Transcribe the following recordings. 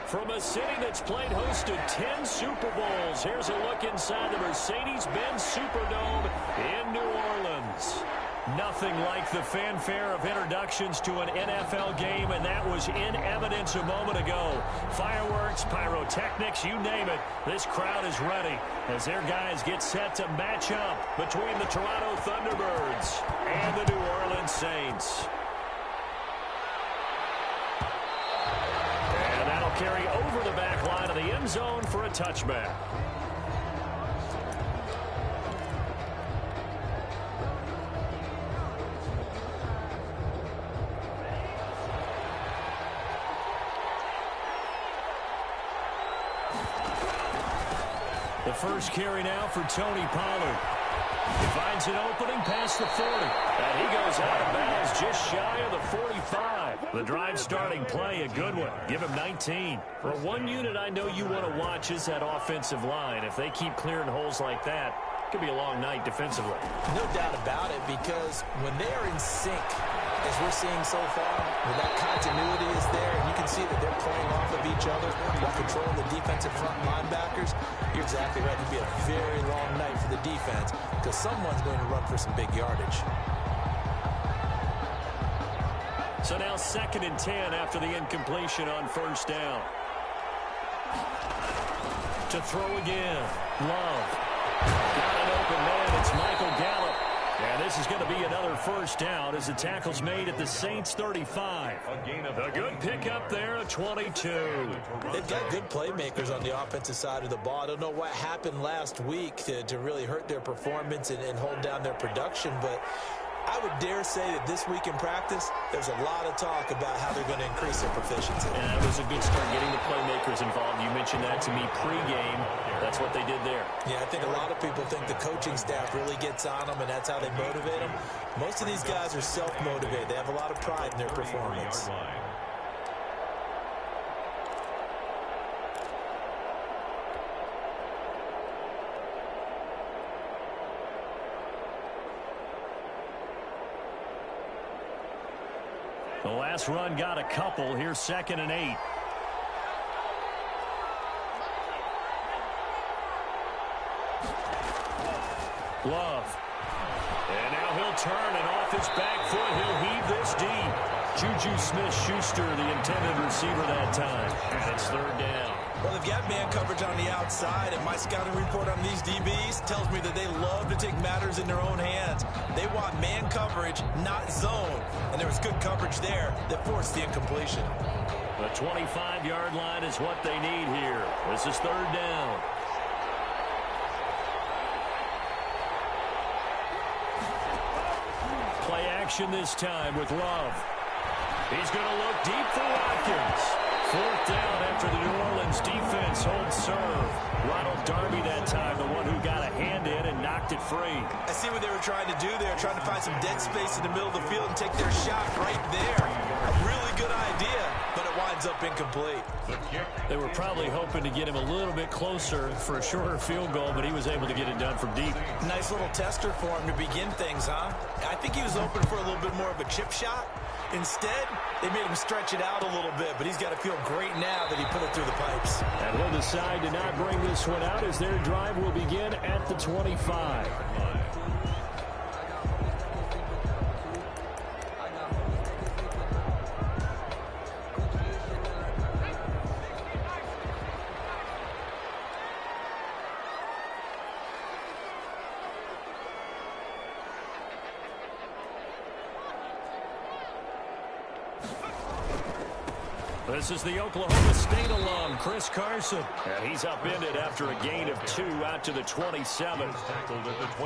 From a city that's played host to 10 Super Bowls, here's a look inside the Mercedes-Benz Superdome in New Orleans. Nothing like the fanfare of introductions to an NFL game, and that was in evidence a moment ago. Fireworks, pyrotechnics, you name it. This crowd is ready as their guys get set to match up between the Toronto Thunderbirds and the New Orleans Saints. And that'll carry over the back line of the end zone for a touchback. The first carry now for Tony Pollard. He finds an opening past the 40. And he goes out of bounds just shy of the 45. The drive starting play, a good one. Give him 19. For one unit I know you want to watch is that offensive line. If they keep clearing holes like that, it could be a long night defensively. No doubt about it, because when they are in sync, as we're seeing so far, when that continuity is there, and you can see that they're playing off of each other while controlling the defensive front linebackers, you're exactly right. It'll be a very long night for the defense because someone's going to run for some big yardage. So now 2nd and 10 after the incompletion on first down. To throw again. Love. Got an open man. It's Michael Gallup. And this is going to be another first down as the tackle's made at the Saints 35. A good pickup there at 22. They've got good playmakers on the offensive side of the ball. I don't know what happened last week to really hurt their performance and hold down their production, but I would dare say that this week in practice, there's a lot of talk about how they're going to increase their proficiency. And that was a good start getting the playmakers involved. You mentioned that to me pregame. That's what they did there. Yeah, I think a lot of people think the coaching staff really gets on them, and that's how they motivate them. Most of these guys are self-motivated. They have a lot of pride in their performance. The last run got a couple. Here's 2nd and 8. Love. And now he'll turn, and off his back foot, he'll heave this deep. Juju Smith-Schuster, the intended receiver that time. And it's 3rd down. Well, they've got man coverage on the outside, and my scouting report on these DBs tells me that they love to take matters in their own hands. They want man coverage, not zone. And there was good coverage there that forced the incompletion. The 25-yard line is what they need here. This is 3rd down. Play action this time with Love. He's going to look deep for Watkins. 4th down after the New Orleans defense holds serve. Ronald Darby that time, the one who got a hand in and knocked it free. I see what they were trying to do there, trying to find some dead space in the middle of the field and take their shot right there. A really good idea, but it winds up incomplete. They were probably hoping to get him a little bit closer for a shorter field goal, but he was able to get it done from deep. Nice little tester for him to begin things, huh? I think he was open for a little bit more of a chip shot. Instead, they made him stretch it out a little bit, but he's got to feel great now that he put it through the pipes. And he'll decide to not bring this one out as their drive will begin at the 25. This is the Oklahoma State alum, Chris Carson. And he's upended after a gain of 2 out to the 27.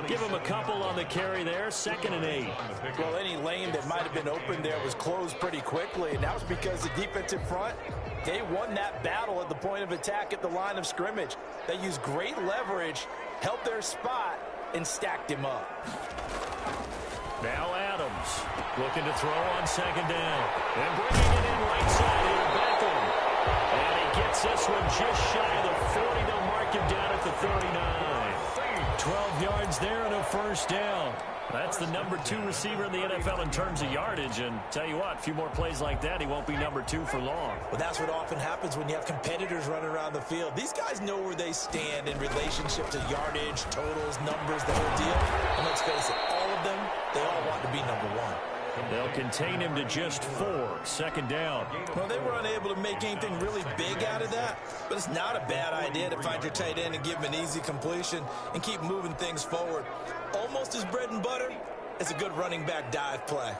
Give him a couple on the carry there, 2nd and 8. Well, any lane that might have been open there was closed pretty quickly, and that was because the defensive front, they won that battle at the point of attack at the line of scrimmage. They used great leverage, held their spot, and stacked him up. Now Adams looking to throw on 2nd down. And bringing it in right side here, Beckham. And he gets this one just shy of the 40. They'll mark him down at the 39. 12 yards there and a first down. That's the number 2 receiver in the NFL in terms of yardage. And tell you what, a few more plays like that, he won't be number 2 for long. Well, that's what often happens when you have competitors running around the field. These guys know where they stand in relationship to yardage, totals, numbers, the whole deal. And let's face it, all of them, they all want to be number 1. They'll contain him to just 4. Second down. Well, they were unable to make anything really big out of that, but it's not a bad idea to find your tight end and give him an easy completion and keep moving things forward. Almost as bread and butter as a good running back dive play.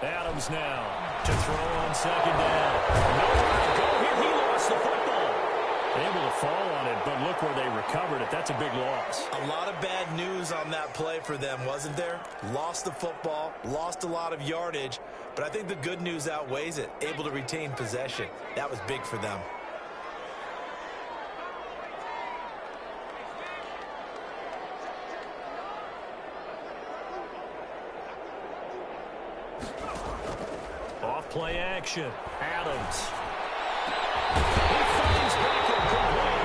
Adams now to throw on second down. Nowhere to go here. He lost the football. Able to fall on it, but look where they recovered it. That's a big loss. A lot of bad news on that play for them, wasn't there? Lost the football, lost a lot of yardage, but I think the good news outweighs it. Able to retain possession. That was big for them. Play action. Adams. He finds Baker complete.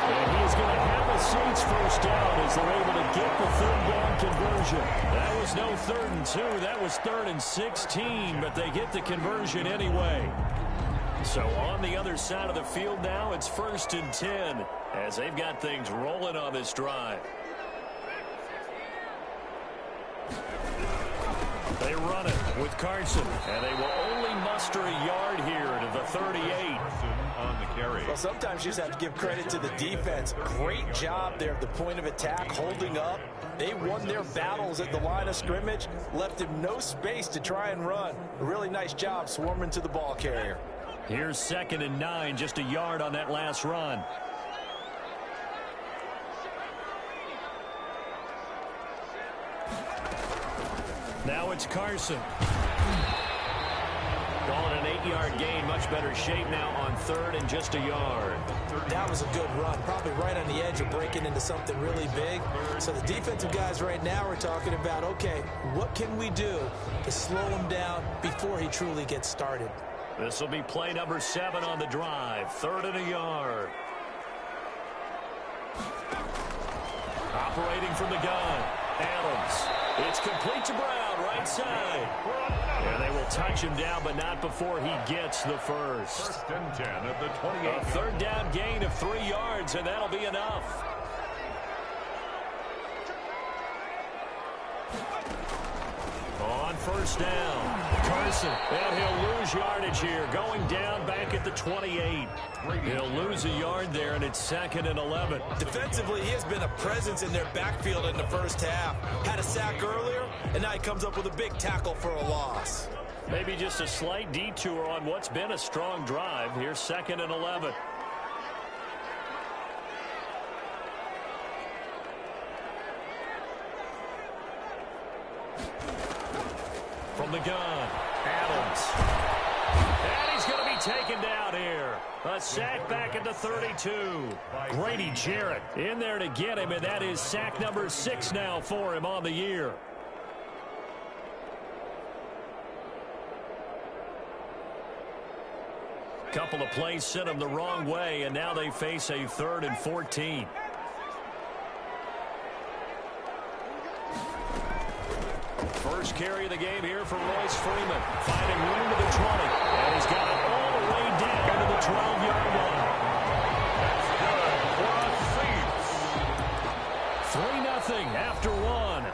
And he is going to have a Saints first down as they're able to get the third down conversion. That was no 3rd and 2. That was 3rd and 16, but they get the conversion anyway. So on the other side of the field now, it's 1st and 10 as they've got things rolling on this drive. They run it with Carson, and they will only muster a yard here to the 38. On the carry. Well, sometimes you just have to give credit to the defense. Great job there at the point of attack, holding up. They won their battles at the line of scrimmage, left him no space to try and run. A really nice job swarming to the ball carrier. Here's 2nd and 9, just a yard on that last run. Now it's Carson. Calling an 8-yard gain. Much better shape now on 3rd and just a yard. That was a good run. Probably right on the edge of breaking into something really big. So the defensive guys right now are talking about, okay, what can we do to slow him down before he truly gets started? This will be play number 7 on the drive. 3rd and a yard. Operating from the gun. Adams. It's complete to Brown, right side. And they will touch him down, but not before he gets the first. 1st and 10 at the 28. A 3rd down gain of 3 yards, and that'll be enough. On 1st down, Carson, and he'll lose yardage here, going down back at the 28. He'll lose a yard there, and it's 2nd and 11. Defensively, he has been a presence in their backfield in the first half. Had a sack earlier, and now he comes up with a big tackle for a loss. Maybe just a slight detour on what's been a strong drive. Here's 2nd and 11. From the gun, Adams. And he's going to be taken down here. A sack back at the 32. Grady Jarrett in there to get him, and that is sack number 6 now for him on the year. Couple of plays sent him the wrong way, and now they face a 3rd and 14. First carry of the game here for Royce Freeman. Finding room to the 20. And he's got it all the way down to the 12-yard line. That's good for 3-0 after 1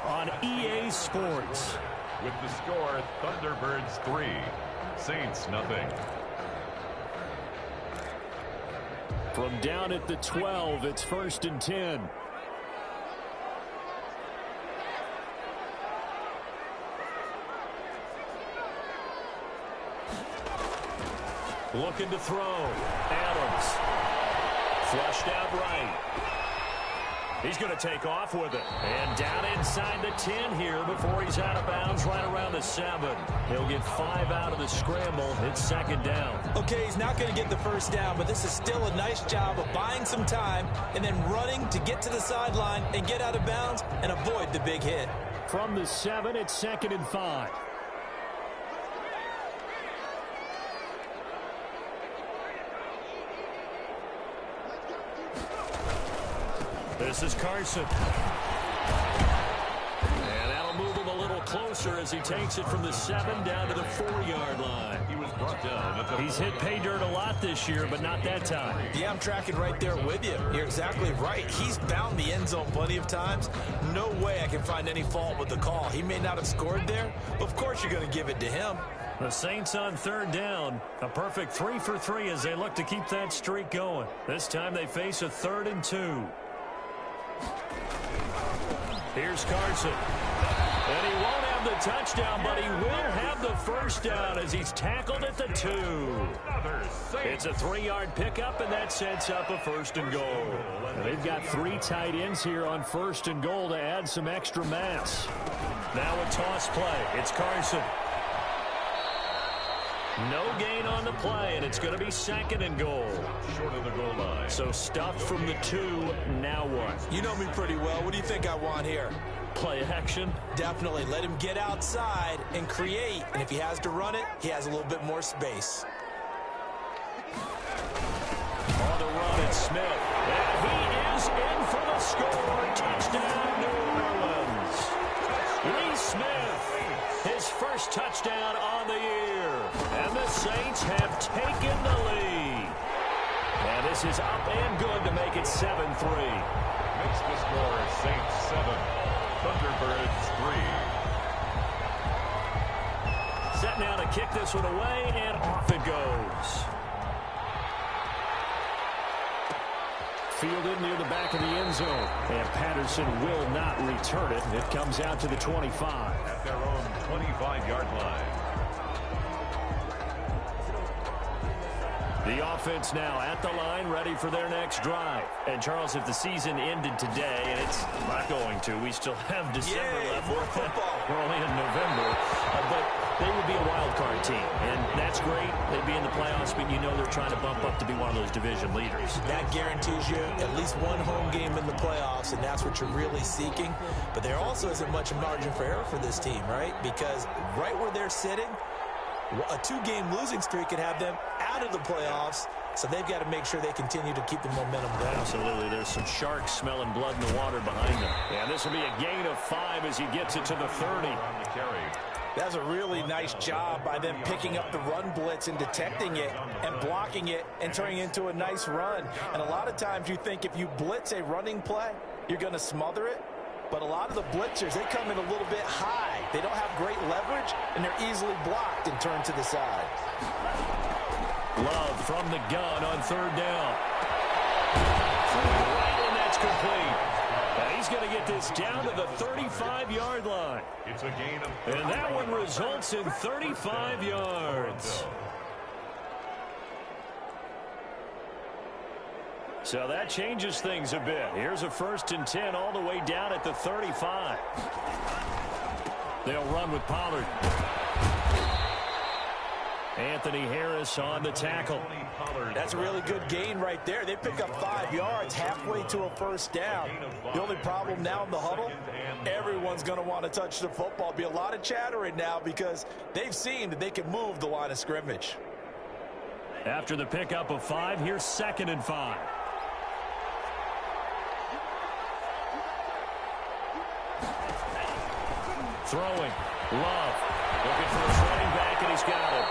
on EA Sports. With the score, Thunderbirds 3, Saints nothing. From down at the 12, it's 1st and 10. Looking to throw. Adams. Flushed out right. He's going to take off with it. And down inside the 10 here before he's out of bounds right around the 7. He'll get 5 out of the scramble. It's 2nd down. Okay, he's not going to get the first down, but this is still a nice job of buying some time and then running to get to the sideline and get out of bounds and avoid the big hit. From the 7, it's 2nd and 5. This is Carson. And that'll move him a little closer as he takes it from the 7 down to the 4-yard line. He was brought down at the He's hit pay dirt a lot this year, but not that time. Yeah, I'm tracking right there with you. You're exactly right. He's bound the end zone plenty of times. No way I can find any fault with the call. He may not have scored there, but of course you're going to give it to him. The Saints on 3rd down. A perfect 3 for 3 as they look to keep that streak going. This time they face a 3rd and 2. Here's Carson. And he won't have the touchdown, but he will have the first down as he's tackled at the 2. It's a 3-yard pickup, and that sets up a 1st and goal. And they've got 3 tight ends here on 1st and goal to add some extra mass. Now a toss play. It's Carson. No gain on the play, and it's going to be 2nd and goal. short of the goal line. So stuffed from the 2, now what? You know me pretty well. What do you think I want here? Play action? Definitely. Let him get outside and create. And if he has to run it, he has a little bit more space. On the run, it's Smith. And he is in for the score. Touchdown, New Orleans. Lee Smith, his first touchdown on the year. And the Saints have taken the lead. And this is up and good to make it 7-3. Makes the score Saints 7, Thunderbirds 3. Set now to kick this one away, and off it goes. Fielded near the back of the end zone. And Patterson will not return it. It comes out to the 25. At their own 25-yard line. The offense now at the line, ready for their next drive. And, Charles, if the season ended today, and it's not going to, we still have December left. More football. We're only in November. But they would be a wild card team. And that's great. They'd be in the playoffs, but you know they're trying to bump up to be one of those division leaders. That guarantees you at least one home game in the playoffs, and that's what you're really seeking. But there also isn't much margin for error for this team, right? Because right where they're sitting, a 2-game losing streak could have them out of the playoffs, so they've got to make sure they continue to keep the momentum going. Absolutely. There's some sharks smelling blood in the water behind them. And this will be a gain of 5 as he gets it to the 30. On the carry. That's a really nice job by them picking up the run blitz and detecting it and blocking it and turning it into a nice run. And a lot of times you think if you blitz a running play, you're going to smother it. But a lot of the blitzers, they come in a little bit high. They don't have great leverage, and they're easily blocked and turned to the side. Love from the gun on 3rd down. Right, and that's complete. And he's going to get this down to the 35-yard line. It's a gain of 30. And that one results in 35 yards. So that changes things a bit. Here's a 1st and 10 all the way down at the 35. They'll run with Pollard. Anthony Harris on the tackle. That's a really good gain right there. They pick up 5 yards halfway to a 1st down. The only problem now in the huddle, everyone's going to want to touch the football. Be a lot of chattering now because they've seen that they can move the line of scrimmage. After the pickup of 5, here's 2nd and 5. Throwing. Love. Looking for his running back, and he's got it.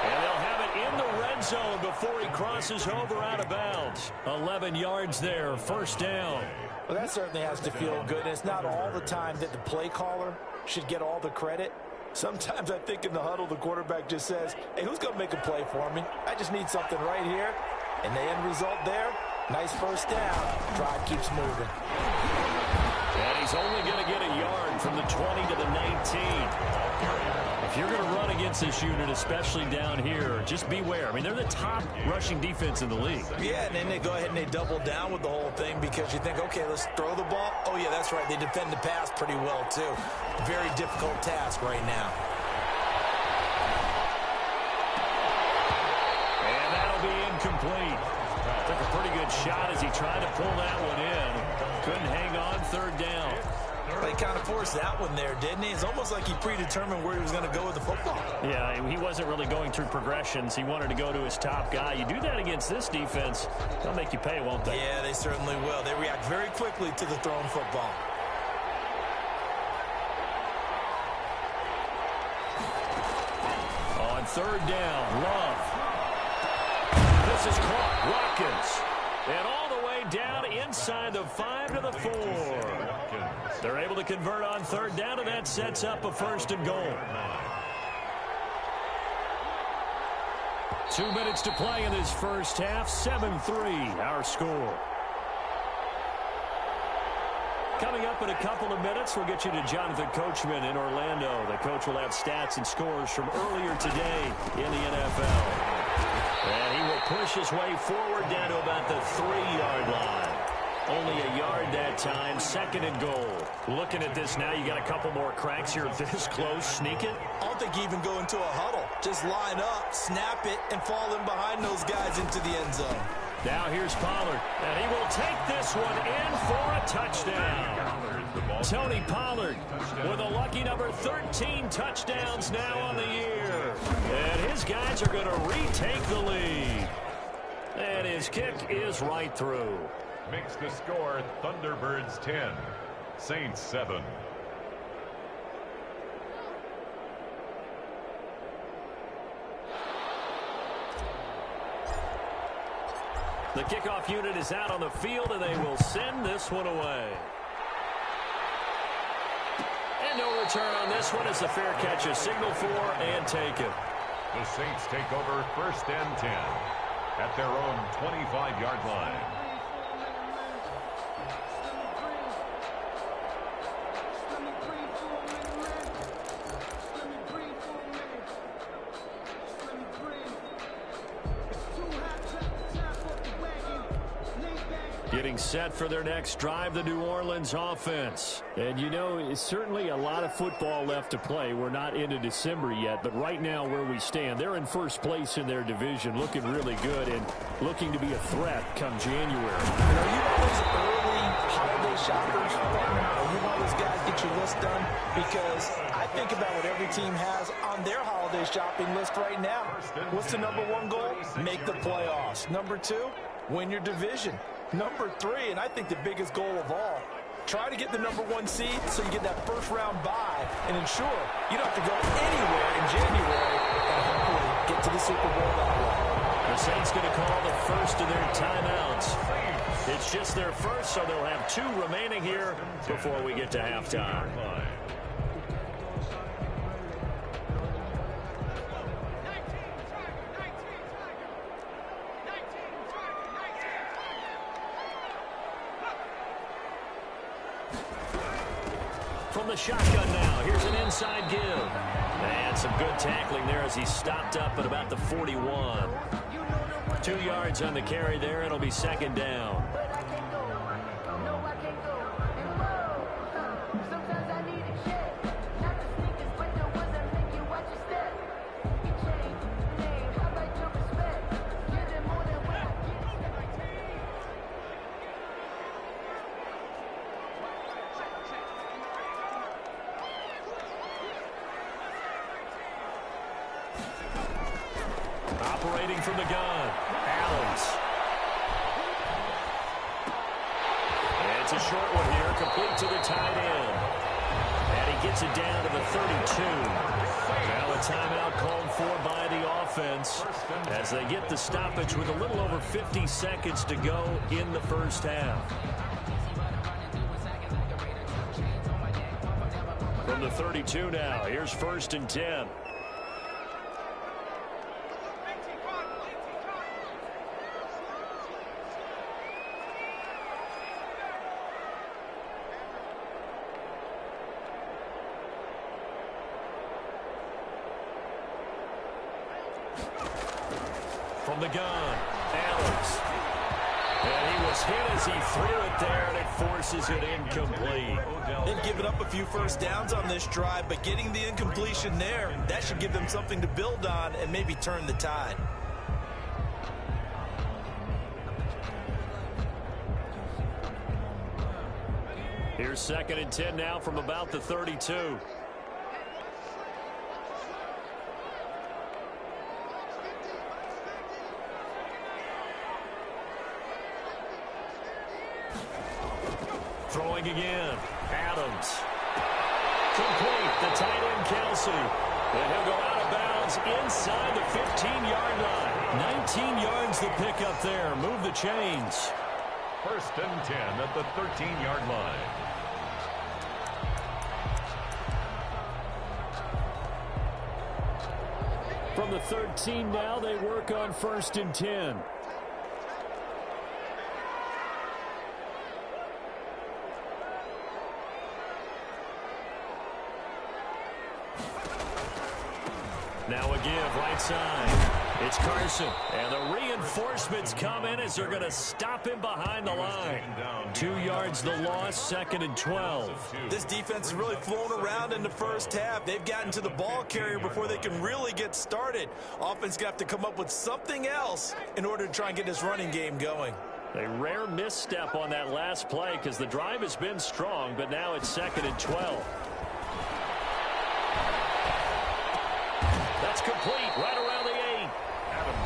And they'll have it in the red zone before he crosses over out of bounds. 11 yards there, 1st down. Well, that certainly has to feel good. And it's not all the time that the play caller should get all the credit. Sometimes I think in the huddle, the quarterback just says, hey, who's going to make a play for me? I just need something right here. And the end result there, nice 1st down. Drive keeps moving. And he's only going to get a yard from the 20 to the 19. If you're going to run against this unit, especially down here, just beware. I mean, they're the top rushing defense in the league. Yeah, and then they go ahead and they double down with the whole thing because you think, okay, let's throw the ball. Oh, yeah, that's right. They defend the pass pretty well, too. Very difficult task right now. And that'll be incomplete. Took a pretty good shot as he tried to pull that one in. Couldn't hang on 3rd down. He kind of forced that one there, didn't he? It's almost like he predetermined where he was going to go with the football. Yeah, he wasn't really going through progressions. He wanted to go to his top guy. You do that against this defense, they'll make you pay, won't they? Yeah, they certainly will. They react very quickly to the thrown football. On third down, Love. This is caught. Watkins. And all the way down inside the 5 to the 4. They're able to convert on third down, and that sets up a first and goal. 2 minutes to play in this first half. 7-3, our score. Coming up in a couple of minutes, we'll get you to Jonathan Coachman in Orlando. The coach will have stats and scores from earlier today in the NFL. And he will push his way forward down to about the 3-yard line. Only a yard that time, second and goal. Looking at this now, you got a couple more cracks here this close. Sneak it. I don't think you even go into a huddle. Just line up, snap it, and fall in behind those guys into the end zone. Now here's Pollard, and he will take this one in for a touchdown. Tony Pollard with a lucky number 13 touchdowns now on the year. And his guys are going to retake the lead. And his kick is right through. Makes the score Thunderbirds 10, Saints 7. The kickoff unit is out on the field, and they will send this one away. And no return on this one as the fair catch is signaled for and taken. The Saints take over first and 10 at their own 25-yard line. Getting set for their next drive, the New Orleans offense. And you know, it's certainly a lot of football left to play. We're not into December yet, but right now where we stand, they're in first place in their division, looking really good and looking to be a threat come January. And are you one of those early holiday shoppers? Are you one of those guys get your list done? Because I think about what every team has on their holiday shopping list right now. What's the number one goal? Make the playoffs. Number two, win your division. Number three, and I think the biggest goal of all, try to get the number one seed so you get that first round bye and ensure you don't have to go anywhere in January and hopefully get to the Super Bowl that way. The Saints going to call the first of their timeouts. It's just their first, so they'll have 2 remaining here before we get to halftime. From the shotgun now, here's an inside give. And some good tackling there as he stopped up at about the 41. 2 yards on the carry there. It'll be second down. Operating from the gun, Adams. And it's a short one here, complete to the tight end. And he gets it down to the 32. Now a timeout called for by the offense as they get the stoppage with a little over 50 seconds to go in the first half. From the 32 now, here's first and 10. From the gun, Adams. And he was hit as he threw it there, and it forces it incomplete. They've given up a few first downs on this drive, but getting the incompletion there, that should give them something to build on and maybe turn the tide. Here's 2nd and 10 now from about the 32. Throwing again. Adams. Complete. The tight end, Kelsey. And he'll go out of bounds inside the 15-yard line. 19 yards the pickup there. Move the chains. 1st and 10 at the 13-yard line. From the 13 now, they work on 1st and 10. Now a give, right side. It's Carson. And the reinforcements come in as they're going to stop him behind the line. 2 yards the loss, 2nd and 12. This defense is really flown around in the first half. They've gotten to the ball carrier before they can really get started. Offense got to come up with something else in order to try and get this running game going. A rare misstep on that last play because the drive has been strong, but now it's 2nd and 12. That's complete, right around the 8.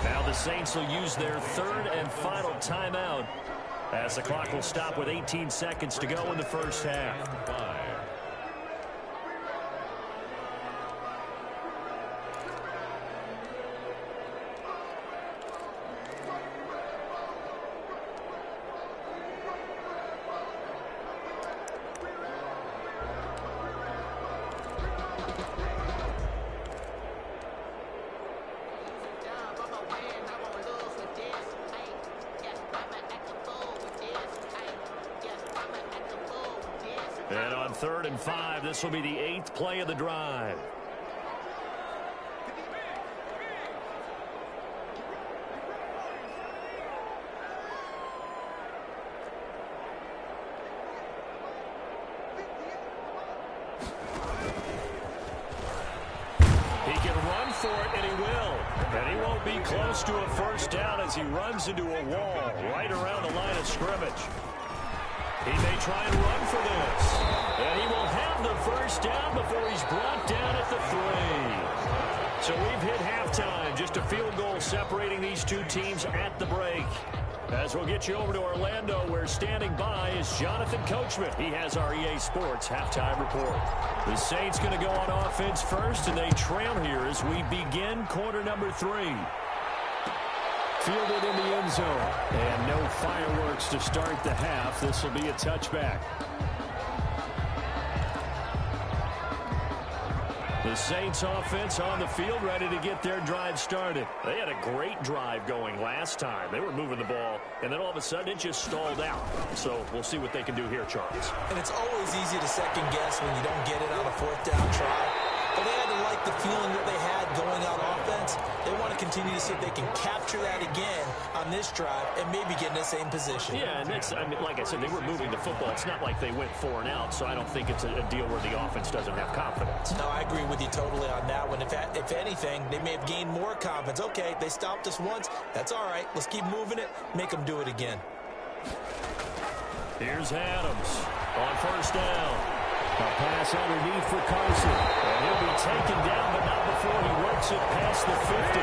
Now the Saints will use their 3rd and final timeout as the clock will stop with 18 seconds to go in the first half. And on 3rd and 5, this will be the 8th play of the drive. He can run for it, and he will. And he won't be close to a first down as he runs into a wall right around the line of scrimmage. He may try and run for this. And he will have the first down before he's brought down at the 3. So we've hit halftime. Just a field goal separating these two teams at the break. As we'll get you over to Orlando, where standing by is Jonathan Coachman. He has our EA Sports halftime report. The Saints going to go on offense first, and they trail here as we begin quarter number 3. Fielded in the end zone. And no fireworks to start the half. This will be a touchback. The Saints offense on the field ready to get their drive started. They had a great drive going last time. They were moving the ball, and then all of a sudden it just stalled out. So we'll see what they can do here, Charles. And it's always easy to second guess when you don't get it on a 4th down try. But they had to like the feeling that they had going on offense. They want to continue to see if they can capture that again on this drive and maybe get in the same position. Yeah, and that's, I mean, like I said, they were moving the football. It's not like they went 4 and out, so I don't think it's a deal where the offense doesn't have confidence. No, I agree with you totally on that one. If anything, they may have gained more confidence. Okay, they stopped us once. That's all right. Let's keep moving it. Make them do it again. Here's Adams on first down. A pass underneath for Carson. And he'll be taken down, but not before he works it past the 50.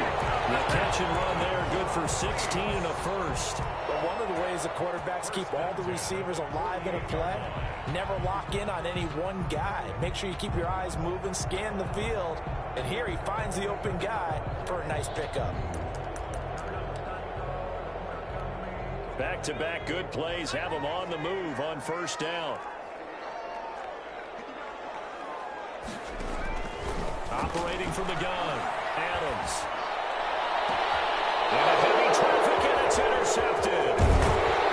The catch and run there, good for 16 and a first. But one of the ways the quarterbacks keep all the receivers alive in a play, never lock in on any one guy. Make sure you keep your eyes moving, scan the field. And here he finds the open guy for a nice pickup. Back-to-back good plays have him on the move on first down. Operating from the gun, Adams. And a heavy traffic, and it's intercepted.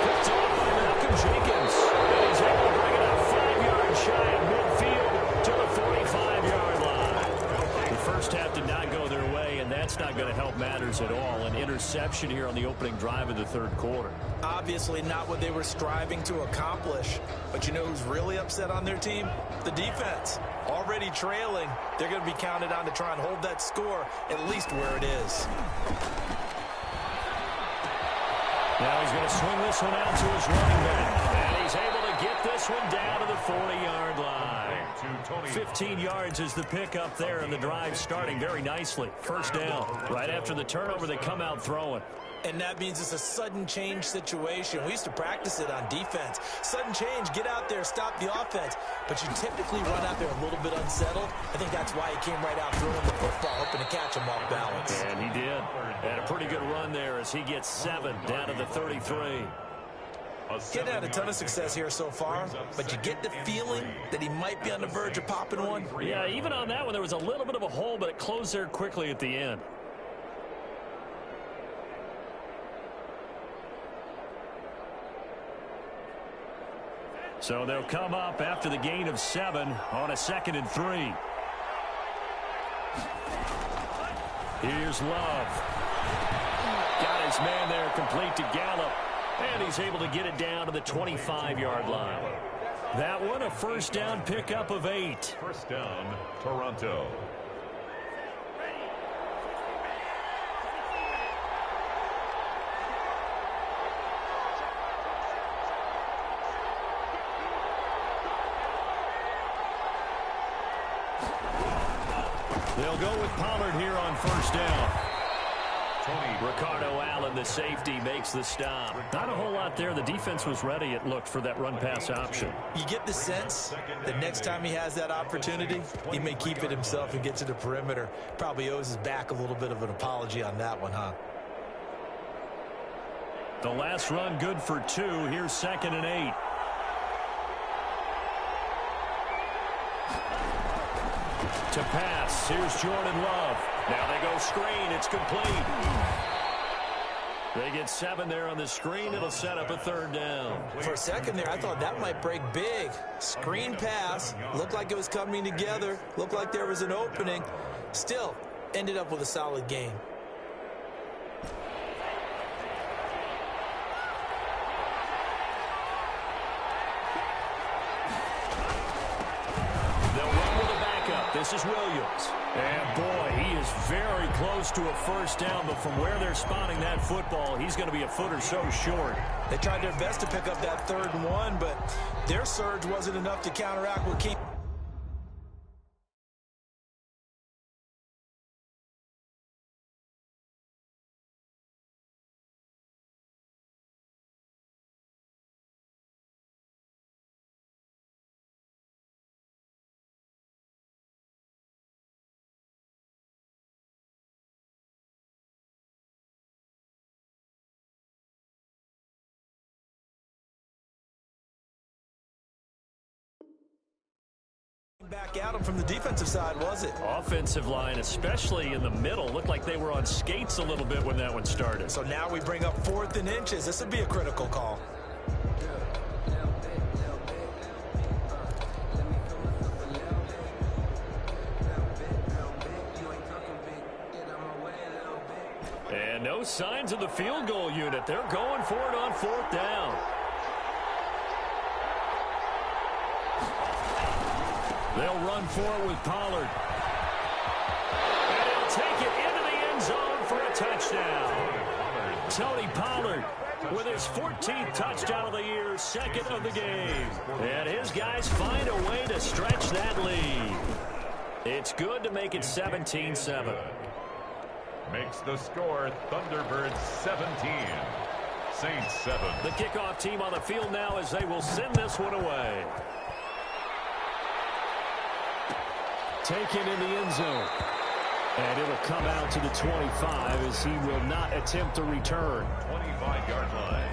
Picked off by Malcolm Jenkins. And he's able to bring it up 5 yards shy of midfield to the 45-yard line. The first half did not go their way, and that's not going to help matters at all. An interception here on the opening drive of the third quarter. Obviously not what they were striving to accomplish. But you know who's really upset on their team? The defense. Already trailing. They're going to be counted on to try and hold that score at least where it is. Now he's going to swing this one out to his running back. And he's able to get this this one down to the 40-yard line. 15 yards is the pickup there, and the drive starting very nicely. First down. Right after the turnover, they come out throwing. And that means it's a sudden change situation. We used to practice it on defense. Sudden change, get out there, stop the offense. But you typically run out there a little bit unsettled. I think that's why he came right out throwing the football, hoping to catch him off balance. And he did. Had a pretty good run there as he gets 7 down to the 33. Getting had a ton of success here so far, but you get the feeling that he might be on the verge of popping one. Yeah, even on that one, there was a little bit of a hole, but it closed there quickly at the end. So they'll come up after the gain of 7 on a 2nd and 3. Here's Love. Got his man there complete to Gallup. And he's able to get it down to the 25-yard line. That one, a first down pickup of 8. First down, Toronto. They'll go with Pollard here on first down. Ricardo Allen, the safety, makes the stop. Not a whole lot there. The defense was ready, it looked, for that run-pass option. You get the sense that next time he has that opportunity, he may keep it himself and get to the perimeter. Probably owes his back a little bit of an apology on that one, huh? The last run good for 2. Here's 2nd and 8. To pass. Here's Jordan Love. Now they go screen. It's complete. They get 7 there on the screen. It'll set up a 3rd down. For a second there, I thought that might break big. Screen pass. Looked like it was coming together. Looked like there was an opening. Still, ended up with a solid gain. This is Williams. And, boy, he is very close to a first down, but from where they're spotting that football, he's going to be a foot or so short. They tried their best to pick up that 3rd and 1, but their surge wasn't enough to counteract what keep. Back at him from the defensive side, was it? Offensive line, especially in the middle, looked like they were on skates a little bit when that one started. So now we bring up 4th and inches. This would be a critical call. And no signs of the field goal unit. They're going for it on 4th down. They'll run for it with Pollard. And he'll take it into the end zone for a touchdown. Tony Pollard with his 14th touchdown of the year, 2nd of the game. And his guys find a way to stretch that lead. It's good to make it 17-7. Makes the score Thunderbirds 17, Saints 7. The kickoff team on the field now as they will send this one away. Taken in the end zone. And it'll come out to the 25 as he will not attempt to return. 25-yard line.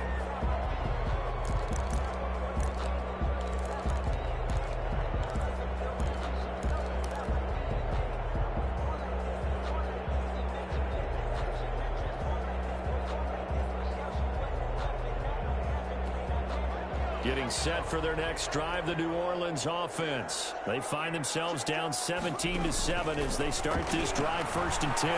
Getting set for their next drive, the New Orleans offense. They find themselves down 17-7 as they start this drive, 1st and 10.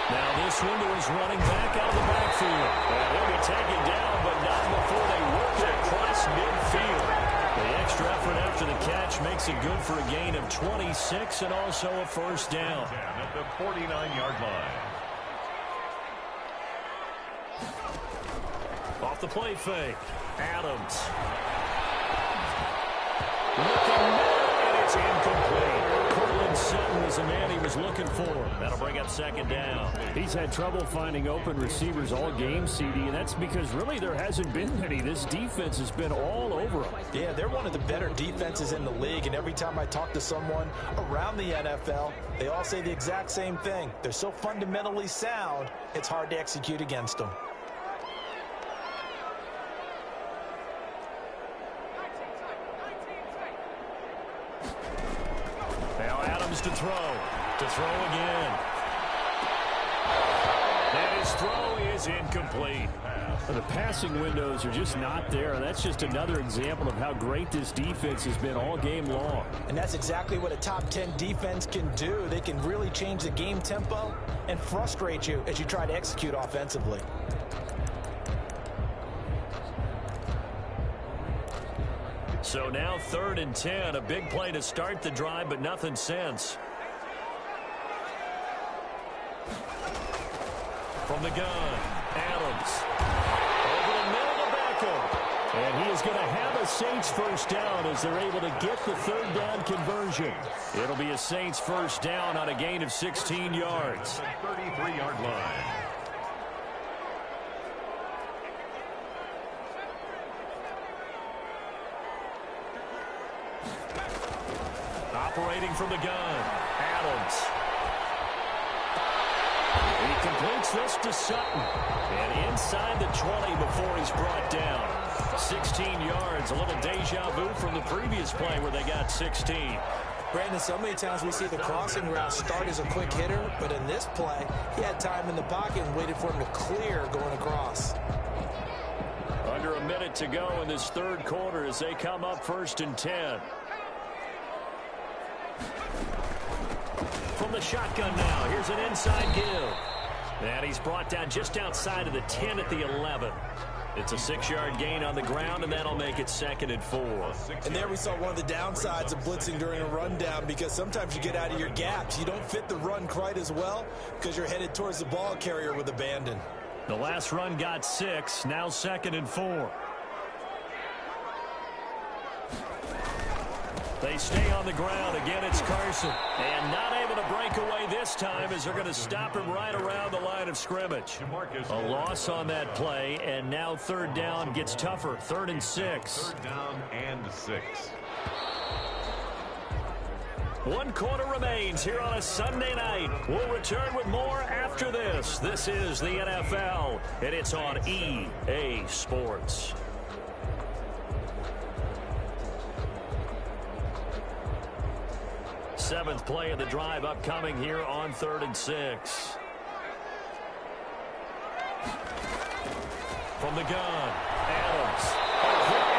Now this one is running back out of the backfield. And he'll be taken down, but not before they work it across midfield. The extra effort after the catch makes it good for a gain of 26 and also a first down. At the 49-yard line. Off the play fake. Adams. Looking middle, and it's incomplete. Cortland Sutton was the man he was looking for. That'll bring up second down. He's had trouble finding open receivers all game, CD, and that's because really there hasn't been any. This defense has been all over them. Yeah, they're one of the better defenses in the league, and every time I talk to someone around the NFL, they all say the exact same thing. They're so fundamentally sound, it's hard to execute against them. Now Adams to throw again. And his throw is incomplete. The passing windows are just not there. That's just another example of how great this defense has been all game long. And that's exactly what a top 10 defense can do. They can really change the game tempo and frustrate you as you try to execute offensively. So now 3rd and 10, a big play to start the drive, but nothing since. From the gun, Adams. Over the middle to Beckham. And he is going to have a Saints first down as they're able to get the 3rd down conversion. It'll be a Saints first down on a gain of 16 yards. 33-yard line. Operating from the gun, Adams. He completes this to Sutton. And inside the 20 before he's brought down. 16 yards, a little deja vu from the previous play where they got 16. Brandon, so many times we see the crossing route start as a quick hitter, but in this play, he had time in the pocket and waited for him to clear going across. Under a minute to go in this 3rd quarter as they come up 1st and 10. From the shotgun now, here's an inside give. And he's brought down just outside of the 10 at the 11. It's a 6-yard gain on the ground, and that'll make it 2nd and 4. And there we saw one of the downsides of blitzing during a rundown, because sometimes you get out of your gaps. You don't fit the run quite as well because you're headed towards the ball carrier with abandon. The last run got 6, now 2nd and 4. They stay on the ground. Again, it's Carson. And not able to break away this time as they're going to stop him right around the line of scrimmage. A loss on that play, and now 3rd down gets tougher. 3rd and 6. 3rd down and 6. 1 quarter remains here on a Sunday night. We'll return with more after this. This is the NFL, and it's on EA Sports. 7th play of the drive upcoming here on 3rd and 6. From the gun, Adams.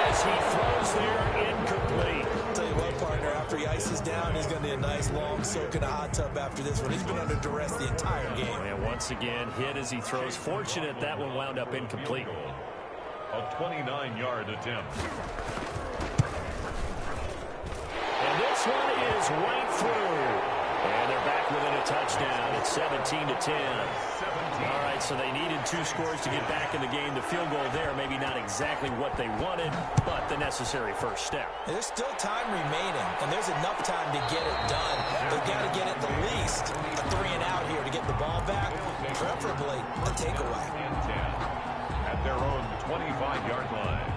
As he throws there, incomplete. I'll tell you what, partner, after he ices down, he's going to need a nice long soak in a hot tub after this one. He's been under duress the entire game. And once again, hit as he throws. Fortunate that one wound up incomplete. A 29-yard attempt. And this one is right through. And they're back within a touchdown. It's 17-10. All right, so they needed 2 scores to get back in the game. The field goal there, maybe not exactly what they wanted, but the necessary first step. There's still time remaining, and there's enough time to get it done. They've got to get at the least a 3-and-out here to get the ball back, preferably a takeaway. At their own 25-yard line.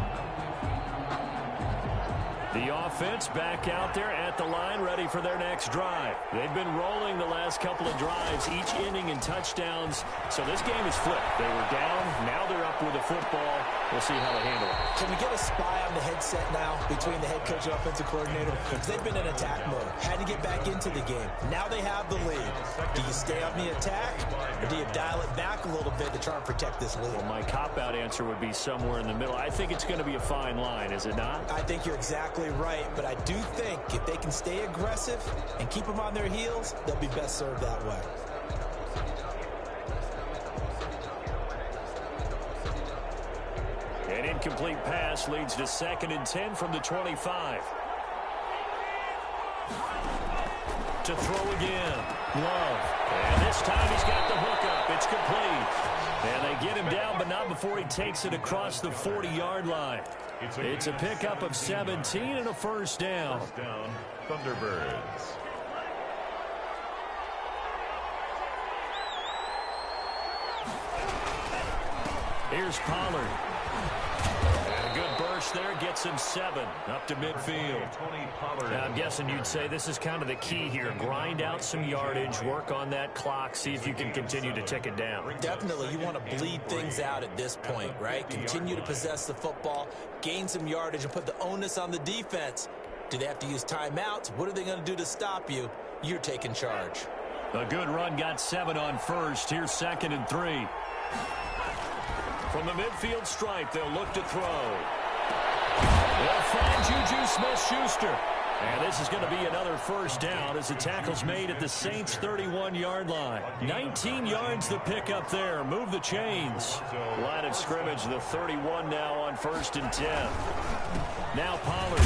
The offense back out there at the line, ready for their next drive. They've been rolling the last couple of drives, each inning in touchdowns. So this game is flipped. They were down, now they're up with the football. We'll see how they handle it. Can we get a spy on the headset now between the head coach and offensive coordinator? They've been in attack mode, had to get back into the game. Now they have the lead. Do you stay on the attack, or do you dial it back a little bit to try and protect this lead? Well, my cop-out answer would be somewhere in the middle. I think it's going to be a fine line, is it not? I think you're exactly right, but I do think if they can stay aggressive and keep them on their heels, they'll be best served that way. An incomplete pass leads to 2nd and 10 from the 25. To throw again, Love. And this time he's got the hookup. It's complete. And they get him down, but not before he takes it across the 40-yard line. It's a pickup of 17 and a first down. First down, Thunderbirds. Here's Pollard. And a good burst there gets him 7 up to midfield. Now, I'm guessing you'd say this is kind of the key here. Grind out some yardage, work on that clock, see if you can continue to tick it down. Definitely, you want to bleed things out at this point, right? Continue to possess the football, gain some yardage, and put the onus on the defense. Do they have to use timeouts? What are they going to do to stop you? You're taking charge. A good run got 7 on first. Here's 2nd and 3. From the midfield stripe, they'll look to throw. They'll find Juju Smith-Schuster. And this is going to be another first down as the tackle's made at the Saints' 31-yard line. 19 yards the pick up there. Move the chains. Line of scrimmage, the 31 now on 1st and 10. Now Pollard.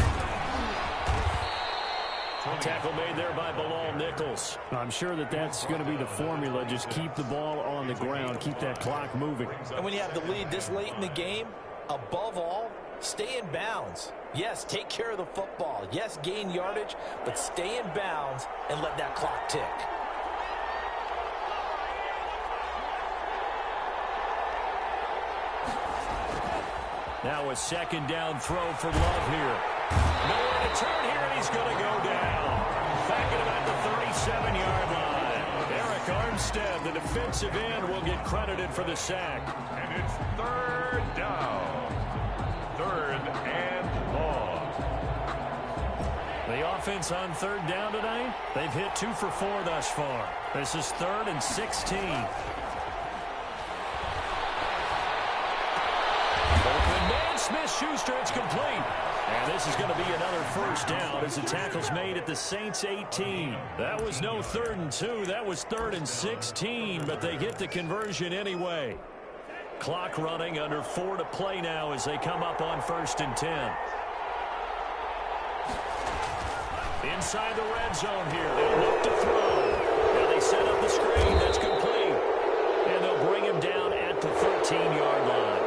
Tackle made there by Bilal Nichols. I'm sure that's going to be the formula. Just keep the ball on the ground. Keep that clock moving. And when you have the lead this late in the game, above all, stay in bounds. Yes, take care of the football. Yes, gain yardage, but stay in bounds and let that clock tick. Now a 2nd down throw for Love here. Nowhere to turn here, and he's going to go down. Back at about the 37-yard line. Eric Armstead, the defensive end, will get credited for the sack. And it's 3rd down. 3rd and long. The offense on 3rd down tonight, they've hit 2 for 4 thus far. This is 3rd and 16. Open man, Smith-Schuster, it's complete. And this is going to be another first down as the tackle's made at the Saints' 18. That was no 3rd and 2. That was 3rd and 16, but they get the conversion anyway. Clock running, under 4 to play now as they come up on 1st and 10. Inside the red zone here. They'll look to throw. Now they set up the screen. That's complete. And they'll bring him down at the 13-yard line.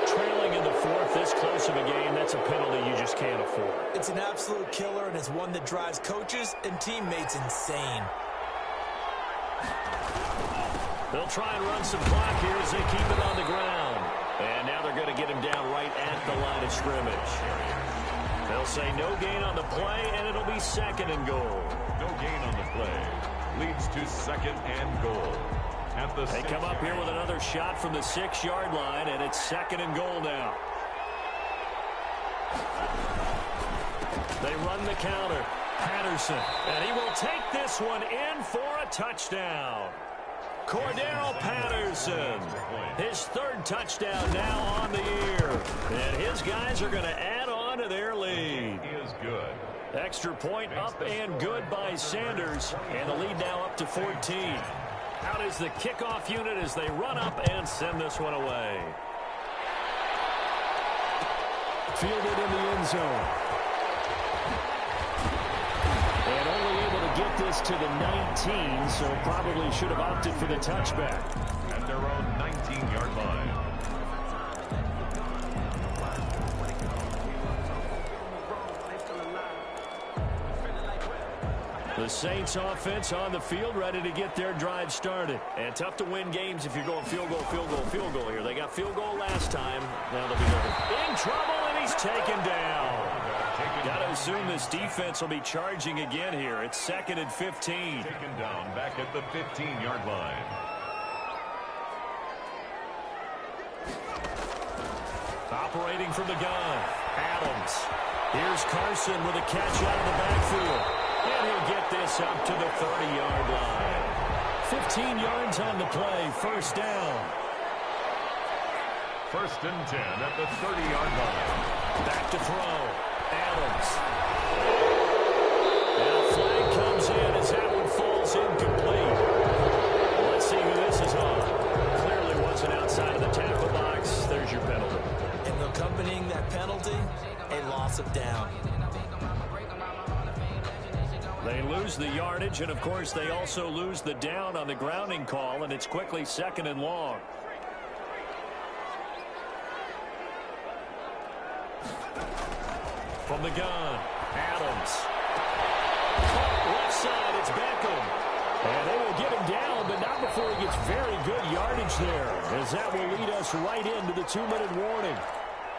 Trailing in the 4th, this close of a game, that's a penalty you just can't afford. It's an absolute killer, and it's one that drives coaches and teammates insane. They'll try and run some clock here as they keep it on the ground. And now they're going to get him down right at the line of scrimmage. They'll say no gain on the play, and it'll be 2nd and goal. No gain on the play. Leads to 2nd and goal. They come up here with another shot from the 6-yard line, and it's 2nd and goal now. They run the counter. Patterson, and he will take this one in for a touchdown. Cordero Patterson, his 3rd touchdown now on the year. And his guys are going to add on to their lead. He is good. Extra point up and good by Sanders, and the lead now up to 14. Out is the kickoff unit as they run up and send this one away. Fielded in the end zone. And only able to get this to the 19, so probably should have opted for the touchback. At their own 19-yard line. The Saints offense on the field, ready to get their drive started. And tough to win games if you're going field goal, field goal, field goal here. They got field goal last time. Now they'll be in trouble, and he's taken down. Got to assume this defense will be charging again here. It's 2nd and 15. Taken down back at the 15-yard line. Operating from the gun, Adams. Here's Carson with a catch out of the backfield. And he'll get this up to the 30-yard line. 15 yards on the play, first down. 1st and 10 at the 30-yard line. Back to throw. Adams. And a flag comes in as that one falls incomplete. Let's see who this is on. Clearly wasn't outside of the tackle box. There's your penalty. And accompanying that penalty, a loss of down. They lose the yardage, and, of course, they also lose the down on the grounding call, and it's quickly 2nd and long. From the gun, Adams. Left side, it's Beckham. And they will get him down, but not before he gets very good yardage there, as that will lead us right into the 2-minute warning.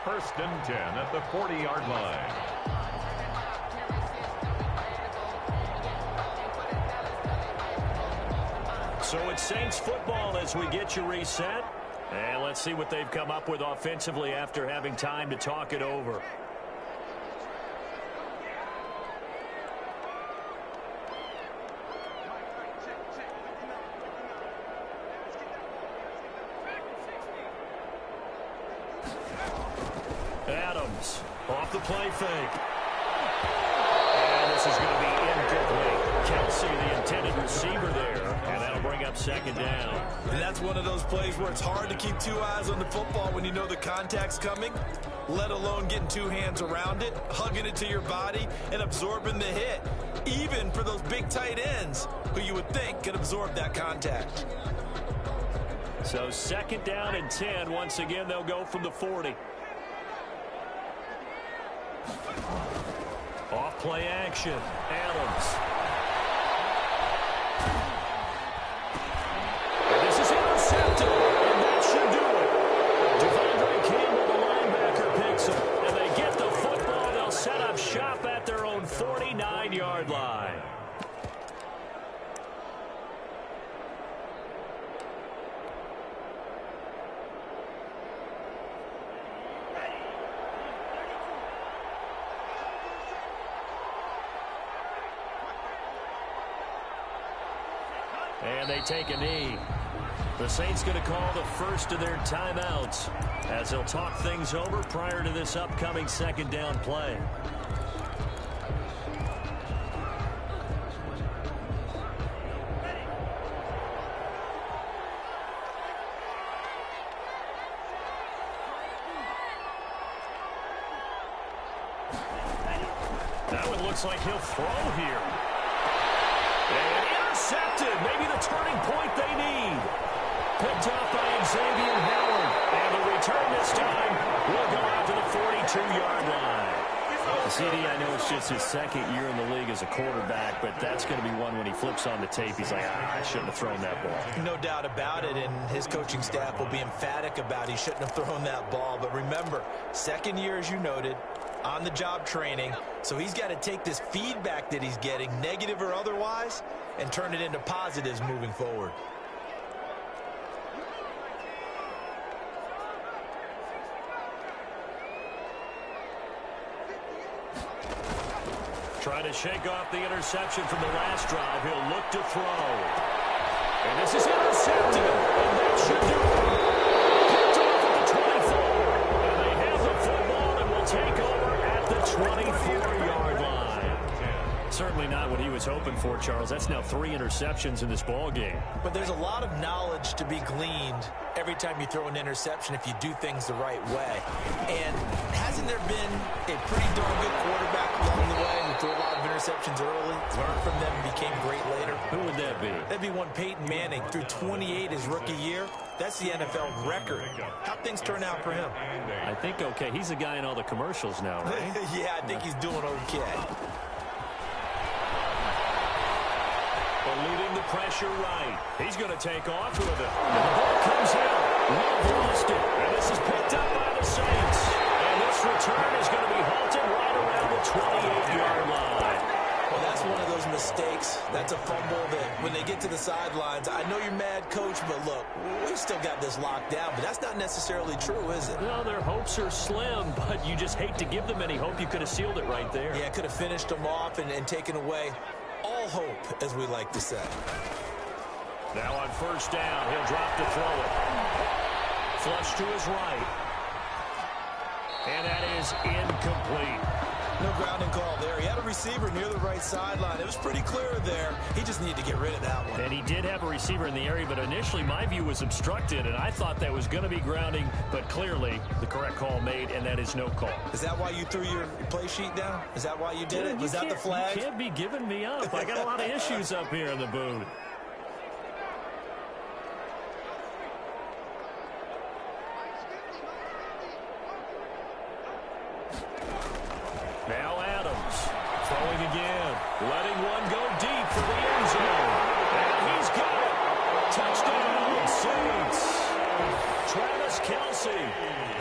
1st and 10 at the 40-yard line. So it's Saints football as we get you reset. And let's see what they've come up with offensively after having time to talk it over. Adams off the play fake. And this is going to be incomplete. Kelsey, the intended receiver there, and that'll bring up 2nd down. And that's one of those plays where it's hard to keep 2 eyes on the football when you know the contact's coming, let alone getting 2 hands around it, hugging it to your body, and absorbing the hit, even for those big tight ends who you would think could absorb that contact. So 2nd down and 10. Once again, they'll go from the 40. Off play action. Adams. And this is intercepted. And that should do it. Devondre Campbell, the linebacker, picks him. And they get the football. They'll set up shop at their own 49-yard line. And they take a knee. The Saints going to call the first of their timeouts as they'll talk things over prior to this upcoming 2nd down play. That one looks like he'll throw here. And intercepted. Maybe the turning point they need. Picked up by Xavier Howard. And the return this time will go out to the 42-yard line. CD, I know it's just his 2nd year in the league as a quarterback, but that's going to be one when he flips on the tape. He's like, I shouldn't have thrown that ball. No doubt about it, and his coaching staff will be emphatic about he shouldn't have thrown that ball. But remember, 2nd year, as you noted, on-the-job training, so he's got to take this feedback that he's getting, negative or otherwise, and turn it into positives moving forward. Trying to shake off the interception from the last drive. He'll look to throw. And this is intercepted. And that should do it. Picked off at the 24. And they have the football and will take over at the 24-yard line. Certainly not what he was hoping for, Charles. That's now 3 interceptions in this ball game. But there's a lot of knowledge to be gleaned every time you throw an interception if you do things the right way. And hasn't there been a pretty darn good quarterback along the way who threw a lot of interceptions early, learned from them, and became great later? Who would that be? That'd be one Peyton Manning. Threw 28 his rookie year. That's the NFL record. How'd things turn out for him? I think okay. He's the guy in all the commercials now, right? Yeah, I think he's doing okay. Leading the pressure right. He's going to take off with it. And the ball comes out. Love lost it. And this is picked up by the Saints. And this return is going to be halted right around the 28-yard line. Well, that's one of those mistakes. That's a fumble that when they get to the sidelines, I know you're mad, Coach, but look, we've still got this locked down. But that's not necessarily true, is it? Well, their hopes are slim, but you just hate to give them any hope. You could have sealed it right there. Yeah, could have finished them off and taken away all hope, as we like to say. Now on 1st down, he'll drop to throw it. Flush to his right. And that is incomplete. No grounding call there. He had a receiver near the right sideline. It was pretty clear there. He just needed to get rid of that one. And he did have a receiver in the area, but initially my view was obstructed, and I thought that was going to be grounding, but clearly the correct call made, and that is no call. Is that why you threw your play sheet down? Is that why you did it? Was that the flag? You can't be giving me up. I got a lot of issues up here in the booth. Now Adams throwing again, letting one go deep for the end zone. And he's got it. Touchdown, Saints. Travis Kelce,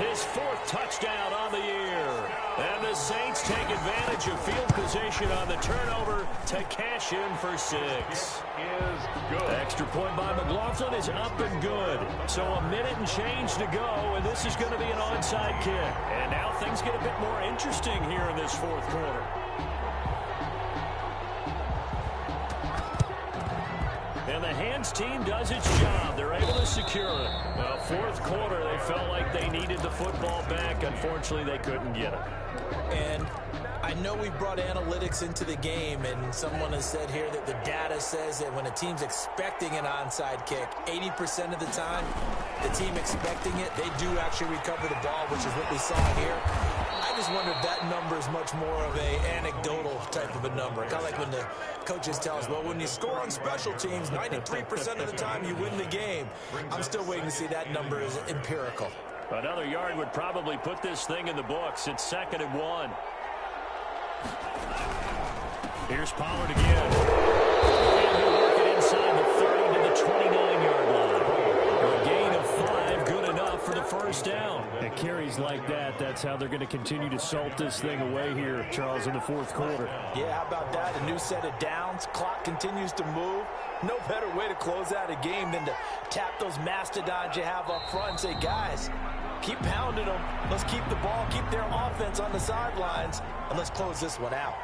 his 4th touchdown on the year. And the Saints take advantage of field position on the turnover to cash in for 6. Is good. Extra point by McLaughlin is up and good. So a minute and change to go, and this is going to be an onside kick. And now things get a bit more interesting here in this 4th quarter. And the Hands team does its job. They're able to secure it. Well, 4th quarter, they felt like they needed the football back. Unfortunately, they couldn't get it. And I know we brought analytics into the game, and someone has said here that the data says that when a team's expecting an onside kick, 80% of the time, the team expecting it, they do actually recover the ball, which is what we saw here. I just wonder if that number is much more of a anecdotal type of a number. Kind of like when the coaches tell us, well, when you score on special teams, 93% of the time you win the game. I'm still waiting to see that number is empirical. Another yard would probably put this thing in the books. It's 2nd and 1. Here's Pollard again. And he'll work it inside the 30 to the 29-yard line. A gain of 5, good enough for the first down. And carries like that, that's how they're going to continue to salt this thing away here, Charles, in the 4th quarter. Yeah, how about that? A new set of downs. Clock continues to move. No better way to close out a game than to tap those mastodons you have up front and say, guys, keep pounding them. Let's keep the ball, keep their offense on the sidelines, and let's close this one out.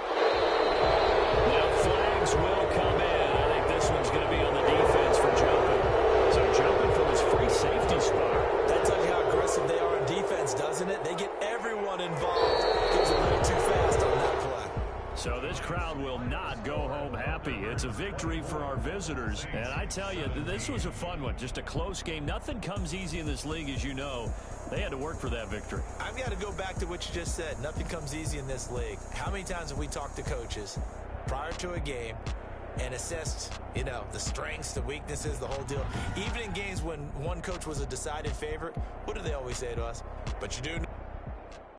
Now flags will come in. I think this one's going to be on the defense for jumping. So jumping from his free safety spot. That tells you how aggressive they are in defense, doesn't it? They get everyone involved. It was a little too fast on that play. So this crowd will not go home happy. It's a victory for our visitors. And I tell you, this was a fun one. Just a close game. Nothing comes easy in this league, as you know. They had to work for that victory. I've got to go back to what you just said. Nothing comes easy in this league. How many times have we talked to coaches prior to a game and assessed, you know, the strengths, the weaknesses, the whole deal? Even in games when one coach was a decided favorite, what do they always say to us? But you do